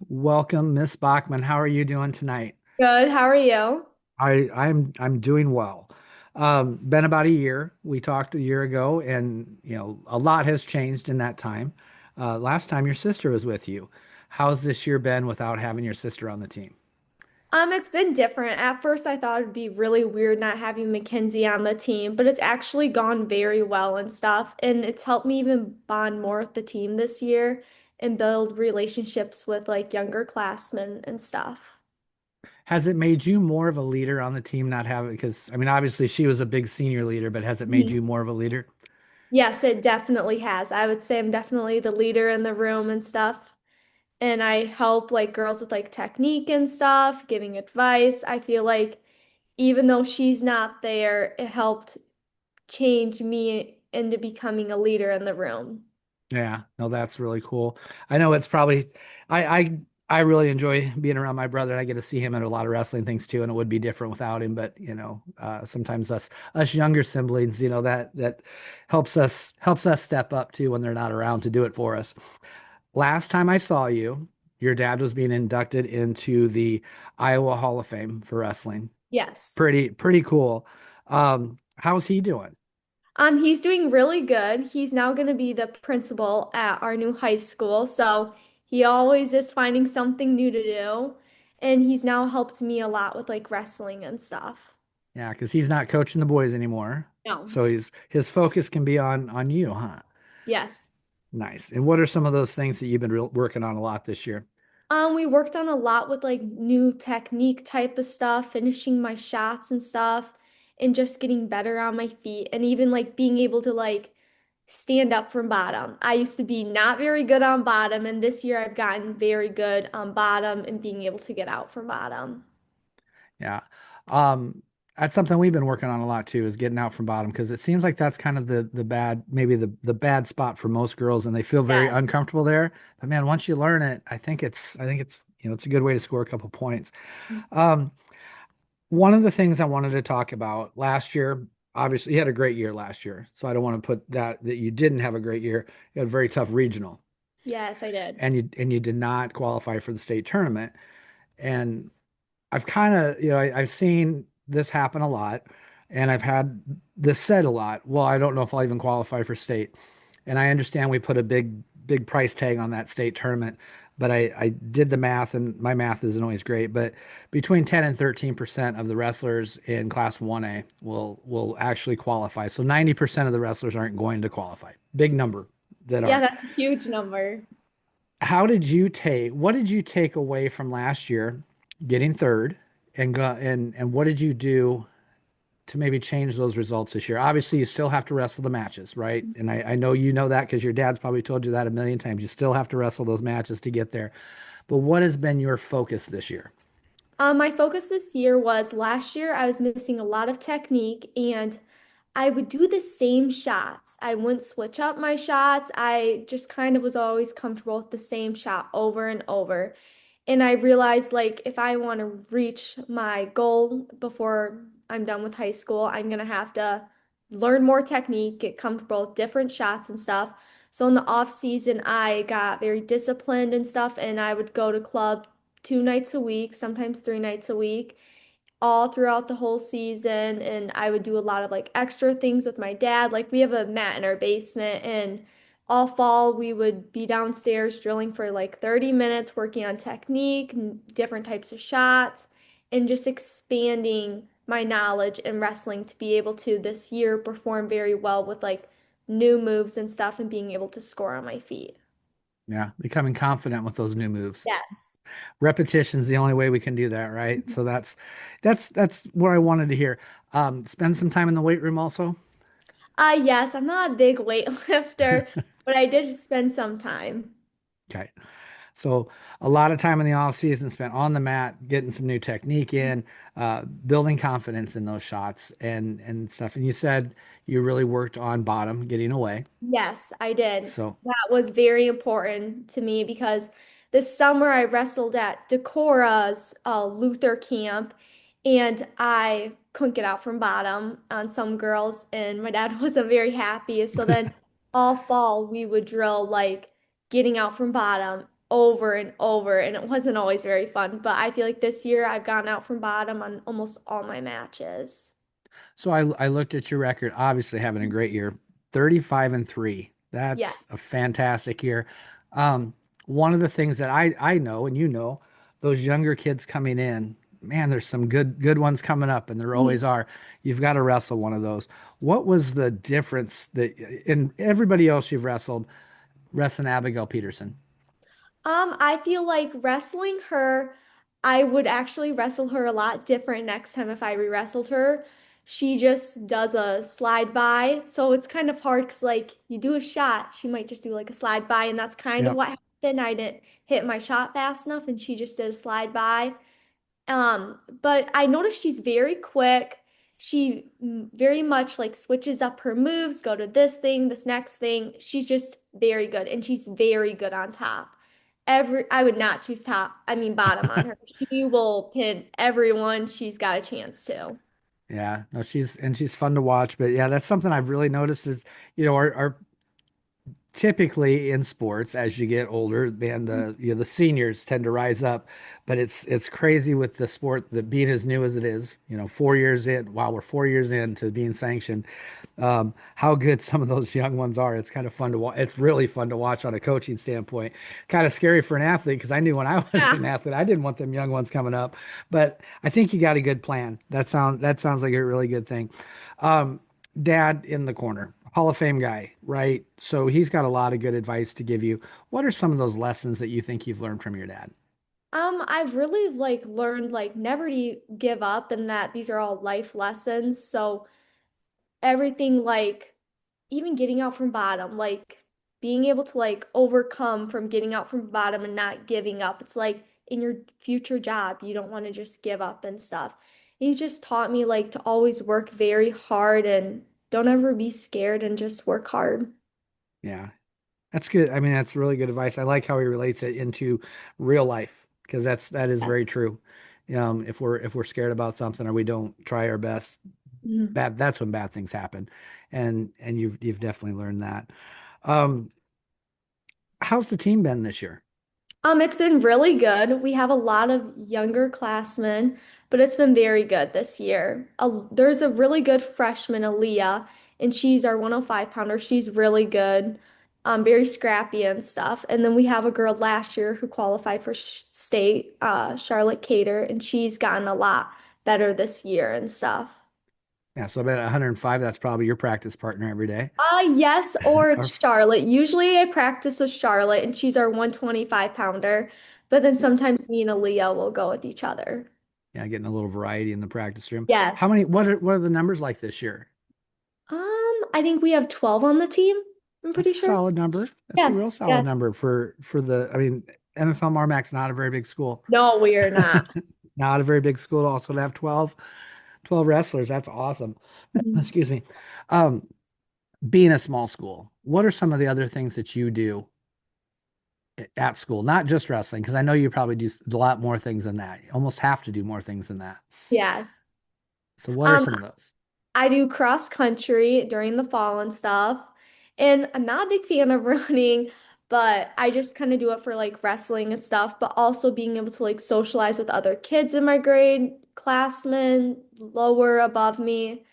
Welcome, Miss Bachman. How are you doing tonight? Good. How are you? I'm doing well. Been about a year. We talked a year ago, and a lot has changed in that time. Last time your sister was with you. How's this year been without having your sister on the team? It's been different. At first, I thought it'd be really weird not having Mackenzie on the team, but it's actually gone very well and stuff. And it's helped me even bond more with the team this year and build relationships with like younger classmen and stuff. Has it made you more of a leader on the team not having, because I mean, obviously she was a big senior leader, but has it made Mhm. you more of a leader? Yes, it definitely has. I would say I'm definitely the leader in the room and stuff. And I help like girls with like technique and stuff, giving advice. I feel like even though she's not there, it helped change me into becoming a leader in the room. Yeah, no, that's really cool. I know it's probably I I I really enjoy being around my brother. I get to see him at a lot of wrestling things too, and it would be different without him. But sometimes us younger siblings, that helps us step up too when they're not around to do it for us. Last time I saw you, your dad was being inducted into the Iowa Hall of Fame for wrestling. Yes. Pretty cool. How's he doing? He's doing really good. He's now going to be the principal at our new high school, so he always is finding something new to do, and he's now helped me a lot with like wrestling and stuff. Yeah, because he's not coaching the boys anymore. No. So his focus can be on you, huh? Yes. Nice. And what are some of those things that you've been working on a lot this year? We worked on a lot with like new technique type of stuff, finishing my shots and stuff, and just getting better on my feet, and even like being able to like stand up from bottom. I used to be not very good on bottom, and this year I've gotten very good on bottom and being able to get out from bottom. Yeah. Um, that's something we've been working on a lot too, is getting out from bottom because it seems like that's kind of the bad, maybe the bad spot for most girls, and they feel very Yes. uncomfortable there. But man, once you learn it, I think it's it's a good way to score a couple points. Um, One of the things I wanted to talk about last year, obviously you had a great year last year, so I don't want to put that you didn't have a great year. You had a very tough regional, Yes, I did. and you did not qualify for the state tournament. And I've kind of, I've seen this happen a lot, and I've had this said a lot. Well, I don't know if I'll even qualify for state. And I understand we put a big price tag on that state tournament, but I did the math, and my math isn't always great, but between 10 and 13% of the wrestlers in class 1A will actually qualify. So 90% of the wrestlers aren't going to qualify. Big number that Yeah, aren't. that's a huge number. What did you take away from last year getting third, and what did you do to maybe change those results this year? Obviously, you still have to wrestle the matches, right? And I know you know that because your dad's probably told you that a million times. You still have to wrestle those matches to get there. But what has been your focus this year? My focus this year was last year I was missing a lot of technique and I would do the same shots. I wouldn't switch up my shots. I just kind of was always comfortable with the same shot over and over. And I realized like if I want to reach my goal before I'm done with high school, I'm gonna have to learn more technique, get comfortable with different shots and stuff. So in the off season, I got very disciplined and stuff, and I would go to club 2 nights a week, sometimes 3 nights a week, all throughout the whole season. And I would do a lot of like extra things with my dad. Like we have a mat in our basement, and all fall we would be downstairs drilling for like 30 minutes, working on technique and different types of shots, and just expanding my knowledge in wrestling to be able to this year perform very well with like new moves and stuff and being able to score on my feet. Yeah, becoming confident with those new moves. Yes. Repetition's the only way we can do that, right? So that's what I wanted to hear. Spend some time in the weight room also. Yes, I'm not a big weightlifter, but I did spend some time. Okay. So a lot of time in the off season spent on the mat, getting some new technique in, building confidence in those shots and stuff. And you said you really worked on bottom, getting away. Yes, I did. So That was very important to me because this summer I wrestled at Decora's Luther camp and I couldn't get out from bottom on some girls, and my dad wasn't very happy. So then all fall we would drill like getting out from bottom. over and over, and it wasn't always very fun. But I feel like this year I've gotten out from bottom on almost all my matches. So I looked at your record, obviously having a great year, 35-3. That's Yes. a fantastic year. Um, One of the things that I know and you know, those younger kids coming in, man, there's some good ones coming up, and there always are. You've got to wrestle one of those. What was the difference that in everybody else you've wrestling Abigail Peterson? I feel like wrestling her, I would actually wrestle her a lot different next time if I re-wrestled her. She just does a slide by, so it's kind of hard because like you do a shot, she might just do like a slide by, and that's kind of Yep. what happened. I didn't hit my shot fast enough, and she just did a slide by. But I noticed she's very quick. She very much like switches up her moves, go to this thing, this next thing. She's just very good, and she's very good on top. I would not choose top, I mean bottom on her. She will pin everyone she's got a chance to. Yeah, no, she's fun to watch, but yeah, that's something I've really noticed is, our typically in sports as you get older, man, the seniors tend to rise up, but it's crazy with the sport that being as new as it is, 4 years in, wow, we're 4 years into being sanctioned, how good some of those young ones are. It's kind of fun to watch. It's really fun to watch on a coaching standpoint. Kind of scary for an athlete because I knew when I was an Yeah. athlete, I didn't want them young ones coming up. But I think you got a good plan. That sounds like a really good thing. Um, Dad in the corner, Hall of Fame guy, right? So he's got a lot of good advice to give you. What are some of those lessons that you think you've learned from your dad? I've really like learned like never to give up and that these are all life lessons. So everything like even getting out from bottom, like being able to like overcome from getting out from bottom and not giving up. It's like in your future job, you don't want to just give up and stuff. He just taught me like to always work very hard and don't ever be scared and just work hard. Yeah, that's good. I mean, that's really good advice. I like how he relates it into real life because that is very Yes. true. If we're scared about something or we don't try our best, Mhm. that's when bad things happen. And you've definitely learned that. Um, how's the team been this year? It's been really good. We have a lot of younger classmen, but it's been very good this year. There's a really good freshman, Aaliyah, and she's our 105 pounder. She's really good, very scrappy and stuff. And then we have a girl last year who qualified for sh state, Charlotte Cater, and she's gotten a lot better this year and stuff. Yeah, so about 105, that's probably your practice partner every day. Yes, or Or Charlotte. Usually I practice with Charlotte and she's our 125 pounder, but then sometimes me and Aaliyah will go with each other. yeah, getting a little variety in the practice room. How Yes. many, what are the numbers like this year? I think we have 12 on the team. I'm That's pretty a sure. solid number. That's a real Yes, solid yes. number for the, I mean, MFL Marmax's not a very big school. No, we are not. Not a very big school to also to have 12 wrestlers. That's awesome. Mhm. Excuse me. Um, Being a small school, what are some of the other things that you do at school? Not just wrestling, because I know you probably do a lot more things than that. You almost have to do more things than that. Yes. So what are Um, some of those? I do cross country during the fall and stuff. And I'm not a big fan of running, but I just kind of do it for like wrestling and stuff, but also being able to like socialize with other kids in my grade, classmen, lower above me.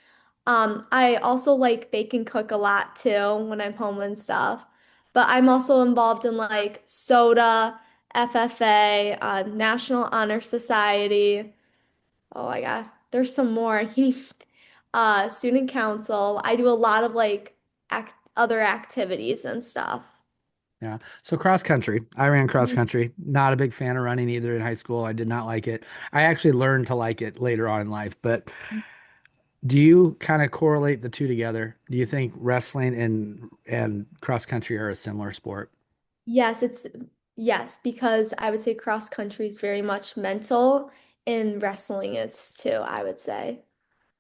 I also like bake and cook a lot too when I'm home and stuff. But I'm also involved in like SOTA, FFA, National Honor Society. Oh my God, there's some more. Student council. I do a lot of like other activities and stuff. Yeah. So cross country, I ran cross country. Not a big fan of running either in high school. I did not like it. I actually learned to like it later on in life. But do you kind of correlate the two together? Do you think wrestling and cross country are a similar sport? Yes, yes, because I would say cross country is very much mental and wrestling is too, I would say.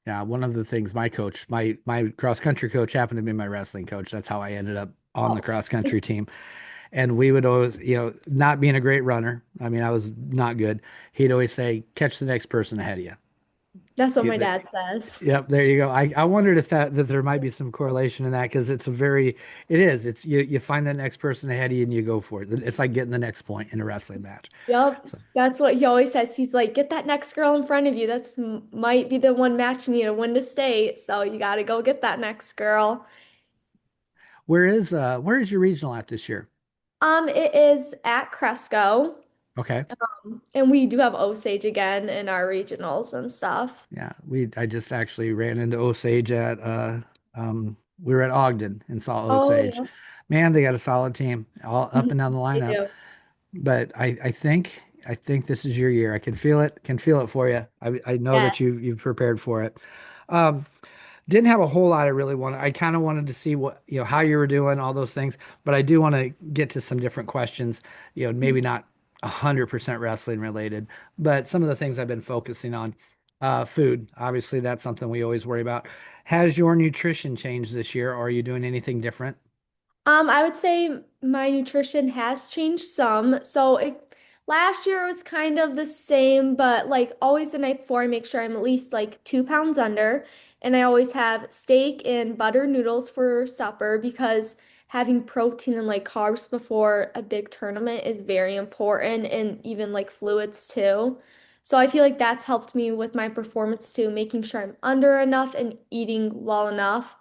Yeah, one of the things my coach, my cross country coach happened to be my wrestling coach. That's how I ended up on the Oh. cross country team. And we would always, not being a great runner, I mean, I was not good. He'd always say, catch the next person ahead of you. That's what Yeah, my dad says. yep, there you go. I wondered if that there might be some correlation in that because it's a very it is. It's you find the next person ahead of you and you go for it. It's like getting the next point in a wrestling match. Yep, So that's what he always says. He's like, get that next girl in front of you. That's might be the one matching you to win the state. So you got to go get that next girl. where is your regional at this year? It is at Cresco, Okay. and we do have Osage again in our regionals and stuff. Yeah, I just actually ran into Osage at we were at Ogden and saw Oh Osage. yeah, Man, they got a solid team all up and down the they lineup. do. But I think this is your year. I can feel it for you. I know that Yes. you've prepared for it. Um, didn't have a whole lot I really wanted. I kind of wanted to see what, how you were doing, all those things, but I do want to get to some different questions, maybe not 100% wrestling related, but some of the things I've been focusing on. Food, obviously, that's something we always worry about. Has your nutrition changed this year, or are you doing anything different? I would say my nutrition has changed some. Last year it was kind of the same, but like always the night before, I make sure I'm at least like 2 pounds under. And I always have steak and butter noodles for supper because having protein and like carbs before a big tournament is very important and even like fluids too. So I feel like that's helped me with my performance too, making sure I'm under enough and eating well enough.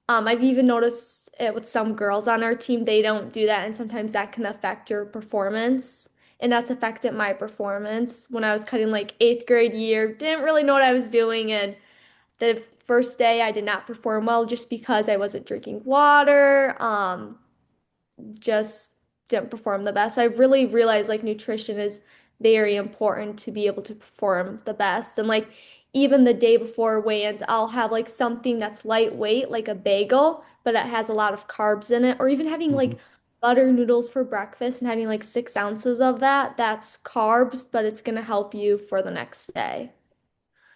I've even noticed it with some girls on our team, they don't do that, and sometimes that can affect your performance. And that's affected my performance when I was cutting like eighth grade year. Didn't really know what I was doing, and the first day I did not perform well just because I wasn't drinking water. Just didn't perform the best. So I've really realized like nutrition is very important to be able to perform the best. And like even the day before weigh-ins, I'll have like something that's lightweight, like a bagel, but it has a lot of carbs in it, or even having Hmm. like butter noodles for breakfast and having like 6 ounces of that. That's carbs, but it's gonna help you for the next day.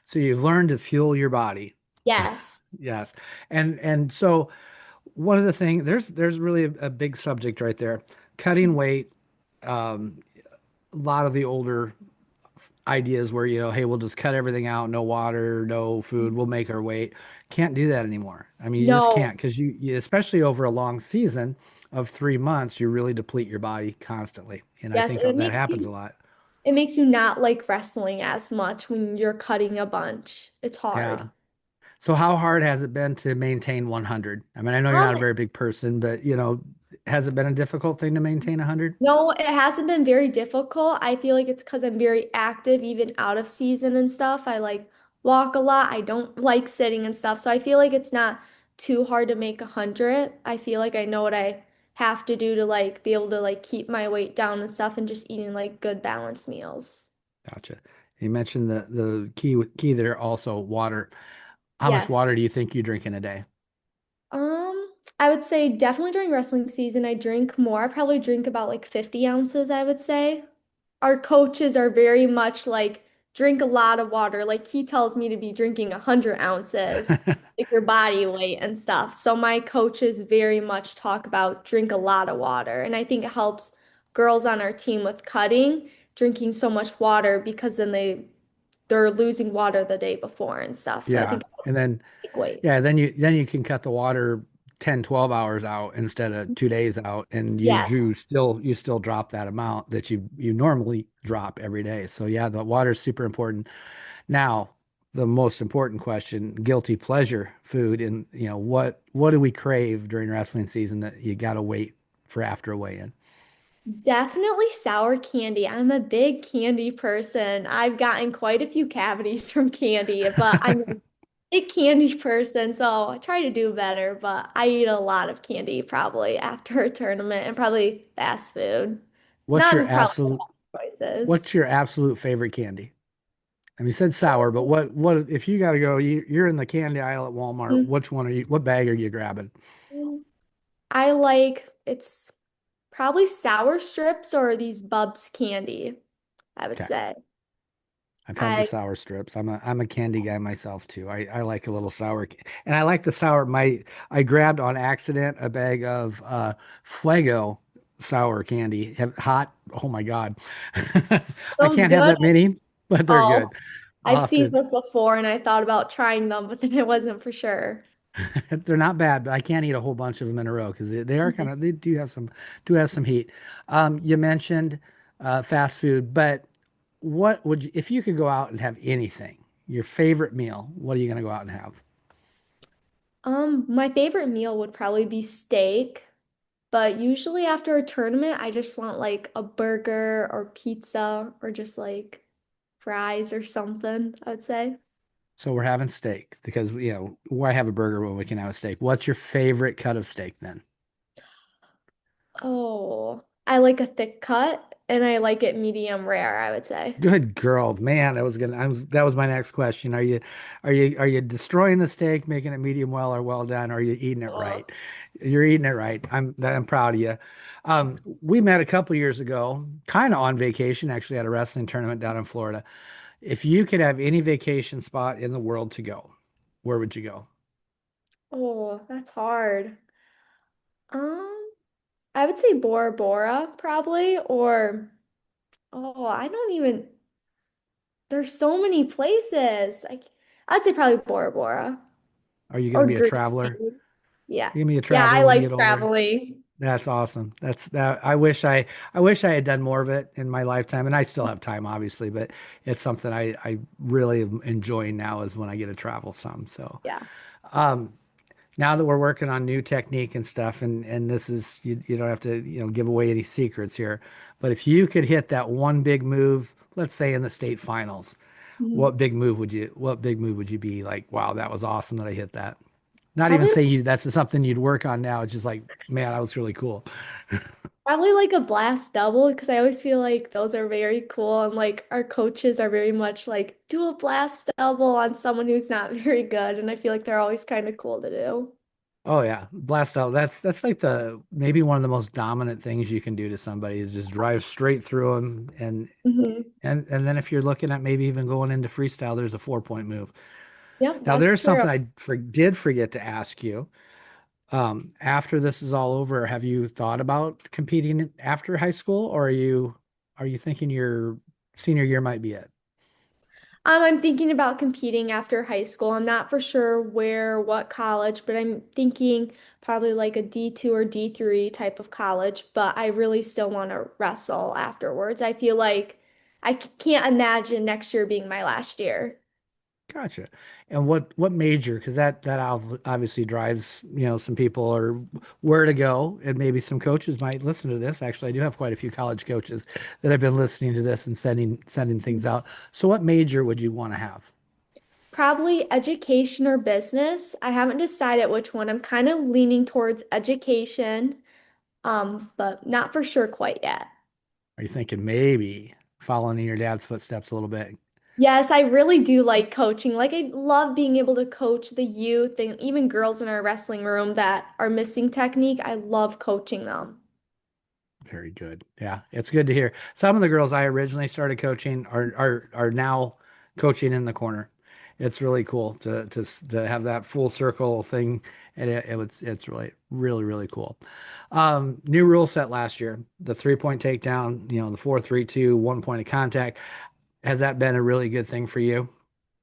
So you've learned to fuel your body. Yes. Yes. And so one of the things there's really a big subject right there. Cutting weight, um, a lot of the older ideas where, hey, we'll just cut everything out, no water, no food, we'll make our weight. Can't do that anymore. I mean, you just No. can't because you especially over a long season of 3 months, you really deplete your body constantly. And I Yes, think and that happens a lot. it makes you not like wrestling as much when you're cutting a bunch. It's hard. Yeah. So how hard has it been to maintain 100? I mean, I know you're Um, not a very big person, but has it been a difficult thing to maintain 100? no, it hasn't been very difficult. I feel like it's because I'm very active, even out of season and stuff. I like walk a lot. I don't like sitting and stuff. So I feel like it's not too hard to make 100. I feel like I know what I have to do to like be able to like keep my weight down and stuff and just eating like good balanced meals. Gotcha. You mentioned the key there also water. How much Yes. water do you think you drink in a day? I would say definitely during wrestling season, I drink more. I probably drink about like 50 ounces, I would say. Our coaches are very much like drink a lot of water. Like he tells me to be drinking 100 ounces, like your body weight and stuff. So my coaches very much talk about drink a lot of water. And I think it helps girls on our team with cutting, drinking so much water because then they're losing water the day before and stuff. So I Yeah. think it And helps then take weight. yeah, then you can cut the water 10, 12 hours out instead of 2 days out and Yes. you still drop that amount that you normally drop every day. So yeah, the water is super important. Now, the most important question, guilty pleasure food and what do we crave during wrestling season that you gotta wait for after a weigh-in? Definitely sour candy. I'm a big candy person. I've gotten quite a few cavities from candy, but I'm a big candy person, so I try to do better, but I eat a lot of candy probably after a tournament and probably fast food. What's your Not probably the absolute best choices. what's your absolute favorite candy? I mean, you said sour, but what if you got to go? You're in the candy aisle at Walmart. Which one are you? What bag are you grabbing? Mhm. I like it's probably sour strips or these Bubs candy, I would Okay, say. I've had the I sour strips. I'm a candy guy myself too. I like a little sour, and I like the sour. I grabbed on accident a bag of Fuego sour candy, hot. Oh my God, I Those can't have good. that many, but they're Oh, good. I'll I've have seen to. those before and I thought about trying them, but then I wasn't for sure. They're not bad, but I can't eat a whole bunch of them in a row because they are kind Mhm. of they do have some heat. You mentioned fast food, but what would you, if you could go out and have anything, your favorite meal, what are you going to go out and have? My favorite meal would probably be steak, but usually after a tournament, I just want like a burger or pizza or just like fries or something, I would say. So we're having steak because why have a burger when we can have a steak? What's your favorite cut of steak then? Oh, I like a thick cut and I like it medium rare, I would say. Good girl, man. That was my next question. Are you destroying the steak, making it medium well or well done? Or are you eating it Oh. right? You're eating it right. I'm proud of you. We met a couple years ago, kind of on vacation, actually at a wrestling tournament down in Florida. If you could have any vacation spot in the world to go, where would you go? Oh, that's hard. Um, I would say Bora Bora probably, or oh, I don't even. There's so many places. Like I'd say probably Bora Bora Are you going to or be a Greece traveler? maybe. Yeah, You going to be a yeah, I traveler when you like get older? traveling. That's awesome. That's that. I wish I had done more of it in my lifetime, and I still have time, obviously, but it's something I really am enjoying now is when I get to travel some. So, Yeah. um, now that we're working on new technique and stuff, and this is you don't have to give away any secrets here, but if you could hit that one big move, let's say in the state finals, Mhm. what big move would you be like? Wow, that was awesome that I hit that. Not even Probably say that's something you'd work on now. It's just like, man, that was really cool. probably like a blast double because I always feel like those are very cool and like our coaches are very much like do a blast double on someone who's not very good and I feel like they're always kind of cool to do. Oh yeah, blast out. That's like the maybe one of the most dominant things you can do to somebody is just drive straight through them Hmm. and then if you're looking at maybe even going into freestyle, there's a 4 point move. Yep, Now that's there's true. something did forget to ask you. After this is all over, have you thought about competing after high school, or are you thinking your senior year might be it? I'm thinking about competing after high school. I'm not for sure where, what college, but I'm thinking probably like a D2 or D3 type of college, but I really still want to wrestle afterwards. I feel like can't imagine next year being my last year. Gotcha. And what major? Because obviously drives some people or where to go, and maybe some coaches might listen to this. Actually, I do have quite a few college coaches that have been listening to this and sending things out. So, what major would you want to have? Probably education or business. I haven't decided which one. I'm kind of leaning towards education, but not for sure quite yet. Are you thinking maybe following in your dad's footsteps a little bit? Yes, I really do like coaching. Like, I love being able to coach the youth and even girls in our wrestling room that are missing technique. I love coaching them. Very good. Yeah, it's good to hear. Some of the girls I originally started coaching are now coaching in the corner. It's really cool to have that full circle thing, and it's really cool. New rule set last year: the 3 point takedown. The 4-3-2, 1 point of contact. Has that been a really good thing for you?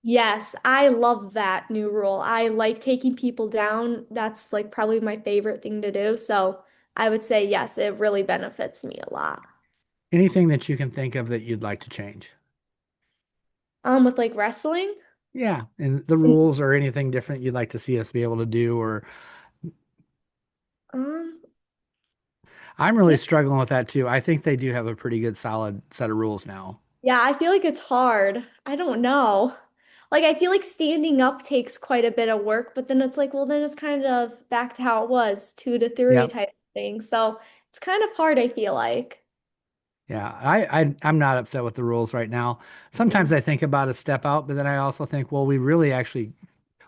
Yes, I love that new rule. I like taking people down. That's like probably my favorite thing to do. So I would say yes, it really benefits me a lot. Anything that you can think of that you'd like to change? With like wrestling. Yeah, and the rules or anything different you'd like to see us be able to do, or Um, I'm really yeah. struggling with that too. I think they do have a pretty good solid set of rules now. Yeah, I feel like it's hard. I don't know. Like I feel like standing up takes quite a bit of work, but then it's like, well, then it's kind of back to how it was, 2 to 3 Yep. type of thing. So it's kind of hard, I feel like. Yeah. I'm not upset with the rules right now. Sometimes Mhm. I think about a step out, but then I also think, well, we really actually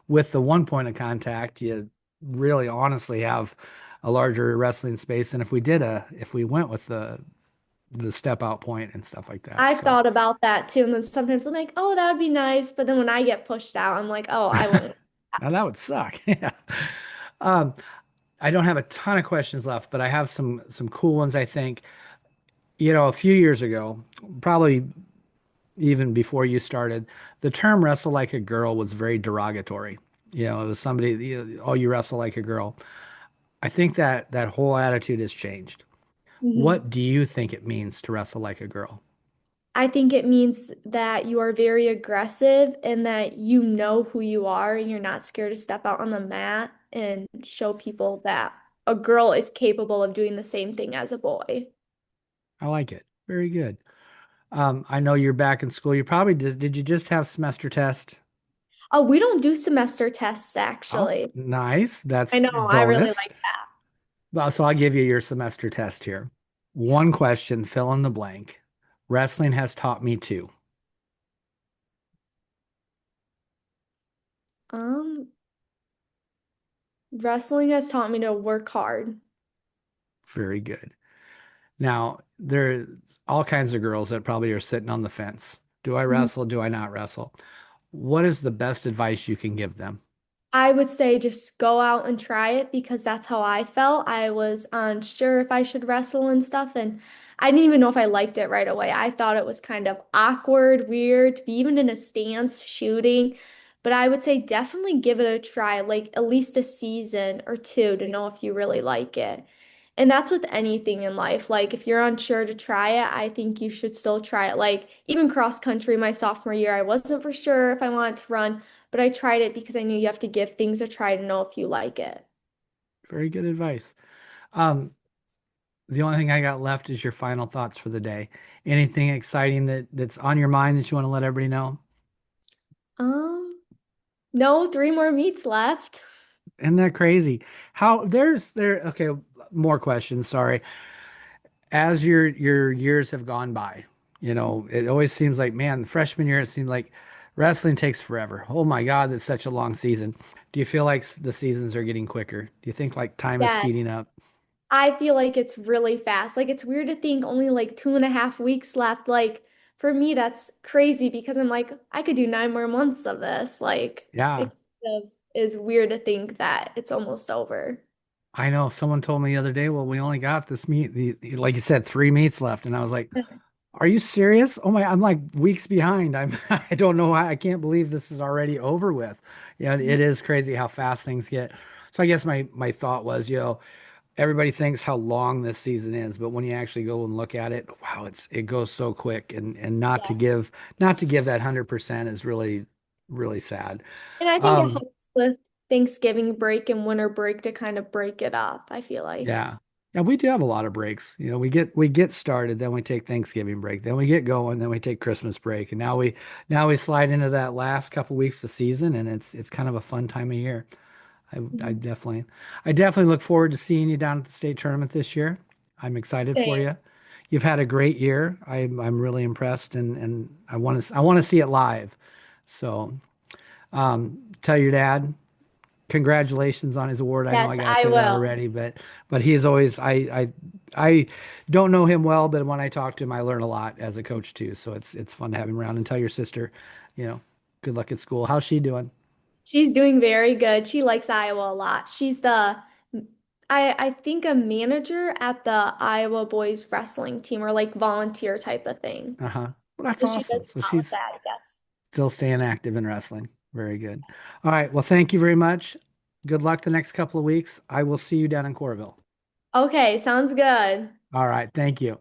with the 1 point of contact, you really honestly have a larger wrestling space than if we went with the step out point and stuff like that. I've So thought about that too, and then sometimes I'm like, oh, that would be nice, but then when I get pushed out, I'm like, oh, I wouldn't. now that would suck. Yeah. Um, I don't have a ton of questions left, but I have some cool ones, I think. A few years ago, probably even before you started, the term wrestle like a girl was very derogatory. You know, it was somebody, oh, you wrestle like a girl. I think that that whole attitude has changed. Mhm. What do you think it means to wrestle like a girl? I think it means that you are very aggressive and that you know who you are and you're not scared to step out on the mat and show people that a girl is capable of doing the same thing as a boy. I like it. Very good. I know you're back in school. You probably did you just have semester test? Oh, we don't do semester tests Oh, actually. nice. I That's know, a I really bonus. like that. Well, so I'll give you your semester test here. One question, fill in the blank. Wrestling has taught me to. Um, Wrestling has taught me to work hard. Very good. Now, there's all kinds of girls that probably are sitting on the fence. Do I wrestle? Do I not wrestle? What is the best advice you can give them? I would say just go out and try it because that's how I felt. I was unsure if I should wrestle and stuff, and I didn't even know if I liked it right away. I thought it was kind of awkward, weird to be even in a stance shooting. But I would say definitely give it a try, like at least a season or two to know if you really like it. And that's with anything in life. Like if you're unsure to try it, I think you should still try it. Like even cross country my sophomore year, I wasn't for sure if I wanted to run, but I tried it because I knew you have to give things a try to know if you like it. Very good advice. Um, the only thing I got left is your final thoughts for the day. Anything exciting that's on your mind that you want to let everybody know? Um, no, three more meets left. Isn't that crazy? How okay, more questions, sorry. As your years have gone by, it always seems like, man, freshman year, it seemed like wrestling takes forever. Oh my God, that's such a long season. Do you feel like the seasons are getting quicker? Do you think like time is Yes. speeding up? I feel like it's really fast. Like it's weird to think only like 2.5 weeks left. Like for me, that's crazy because I'm like, I could do 9 more months of this. Like Yeah, it kind of is weird to think that it's almost over. I know. Someone told me the other day, well, we only got this meet, like you said, 3 meets left. And I was like, Yes. are you serious? Oh my, I'm like weeks behind. I don't know why. I can't believe this is already over with. Yeah, it is crazy how fast things get. So I guess my thought was, everybody thinks how long this season is, but when you actually go and look at it, wow, it goes so quick, and not to give that 100% is really really sad. And I think it Um, helps with Thanksgiving break and winter break to kind of break it up, I feel like. yeah. Yeah, we do have a lot of breaks. We get started, then we take Thanksgiving break, then we get going, then we take Christmas break, and now we slide into that last couple weeks of season, and it's kind of a fun time of year. I, I Mhm. definitely I definitely look forward to seeing you down at the state tournament this year. I'm excited for Same. you. You've had a great year. I'm really impressed, and I want to see it live. So tell your dad congratulations on his award. I know I Yes, gotta I say that will. already, but he is always I don't know him well, but when I talk to him, I learn a lot as a coach too. So it's fun to have him around. And tell your sister, you know, good luck at school. How's she doing? She's doing very good. She likes Iowa a lot. She's I think a manager at the Iowa boys wrestling team or like volunteer type of thing. Uh-huh. Well, that's So she awesome. does So a lot with she's that, I guess. still staying active in wrestling. Very good. All right. Well, thank you very much. Good luck the next couple of weeks. I will see you down in Corville. Okay, sounds good. All right. Thank you.